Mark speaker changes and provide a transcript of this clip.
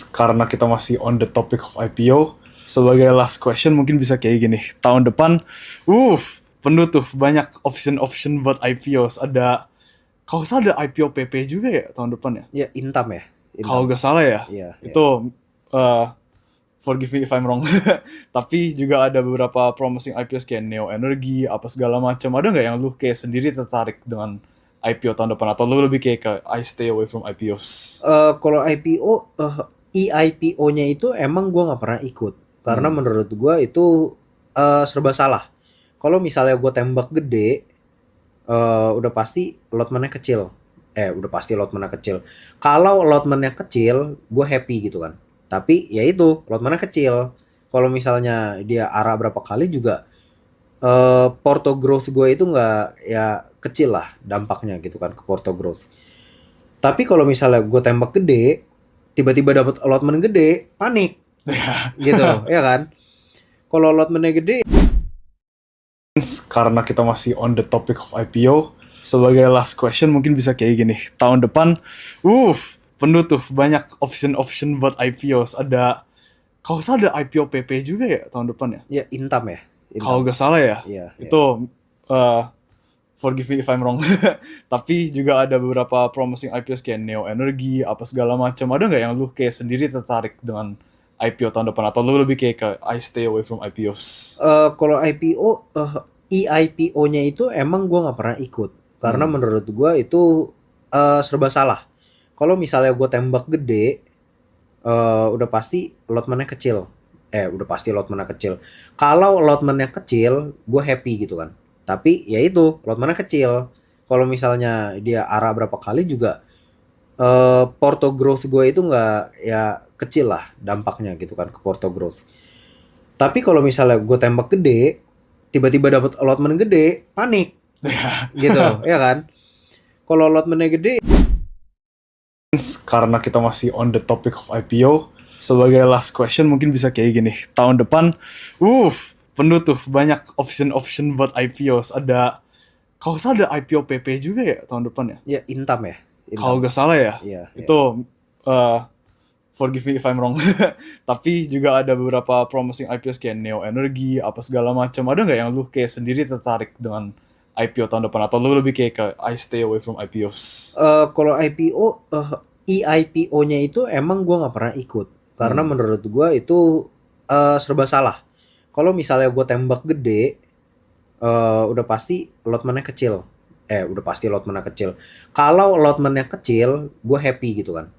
Speaker 1: Karena kita masih on the topic of IPO, sebagai last question mungkin bisa kayak gini. Tahun depan, penuh tuh banyak option buat IPOs. Kalau salah ada IPO PP juga ya tahun depan ya?
Speaker 2: Ya, Intam ya.
Speaker 1: Kalau
Speaker 2: Intam.
Speaker 1: nggak salah ya,
Speaker 2: Iya, iya.
Speaker 1: itu uh, forgive me if I'm wrong. Tapi juga ada beberapa promising IPOs kayak Neo Energy, apa segala macam. Ada nggak yang lu kayak sendiri tertarik dengan IPO tahun depan? Atau lu lebih kayak ke I stay away from IPOs?
Speaker 2: Kalau IPO, EIPO-nya itu emang gue nggak pernah ikut karena
Speaker 1: Hmm.
Speaker 2: menurut gue itu serba salah. Kalau misalnya gue tembak gede, udah pasti lotmennya kecil. Udah pasti lotmennya kecil. Kalau lotmennya kecil, gue happy gitu kan. Tapi ya itu lotmennya kecil. Kalau misalnya dia arah berapa kali juga, porto growth gue itu nggak ya kecil lah dampaknya gitu kan ke porto growth. Tapi kalau misalnya gue tembak gede, tiba-tiba dapat allotment gede, panik gitu, ya kan? Kalau allotmentnya gede,
Speaker 1: Karena kita masih on the topic of IPO, sebagai last question mungkin bisa kayak gini. Tahun depan, penuh tuh banyak option buat IPOs. Kalau salah ada IPO PP juga ya tahun depan ya?
Speaker 2: ya Intam ya,
Speaker 1: Kalau
Speaker 2: Intam.
Speaker 1: nggak salah ya,
Speaker 2: Iya, iya.
Speaker 1: itu uh, forgive me if I'm wrong. Tapi juga ada beberapa promising IPOs kayak Neo Energy, apa segala macam. Ada nggak yang lu kayak sendiri tertarik dengan IPO tahun depan? Atau lu lebih kayak ke I stay away from IPOs?
Speaker 2: Kalau IPO, EIPO-nya itu emang gue nggak pernah ikut karena
Speaker 1: Hmm.
Speaker 2: menurut gue itu serba salah. Kalau misalnya gue tembak gede, udah pasti lotmennya kecil. Udah pasti lotmennya kecil. Kalau lotmennya kecil, gue happy gitu kan. Tapi ya itu lotmennya kecil. Kalau misalnya dia arah berapa kali juga, porto growth gue itu nggak ya kecil lah dampaknya gitu kan ke porto growth. Tapi kalau misalnya gue tembak gede, tiba-tiba dapat allotment gede, panik gitu, ya kan? Kalau allotmentnya gede,
Speaker 1: Karena kita masih on the topic of IPO, sebagai last question mungkin bisa kayak gini. Tahun depan, penuh tuh banyak option buat IPOs. Kalau salah ada IPO PP juga ya tahun depan ya?
Speaker 2: ya Intam ya,
Speaker 1: Kalau
Speaker 2: Intam.
Speaker 1: nggak salah ya,
Speaker 2: Iya, iya.
Speaker 1: itu uh, forgive me if I'm wrong. Tapi juga ada beberapa promising IPOs kayak Neo Energy, apa segala macam. Ada nggak yang lu kayak sendiri tertarik dengan IPO tahun depan? Atau lu lebih kayak ke I stay away from IPOs?
Speaker 2: Kalau IPO, EIPO-nya itu emang gue nggak pernah ikut karena
Speaker 1: Hmm.
Speaker 2: menurut gue itu serba salah. Kalau misalnya gue tembak gede, udah pasti lotmennya kecil. Udah pasti lotmennya kecil. Kalau lotmennya kecil, gue happy gitu kan.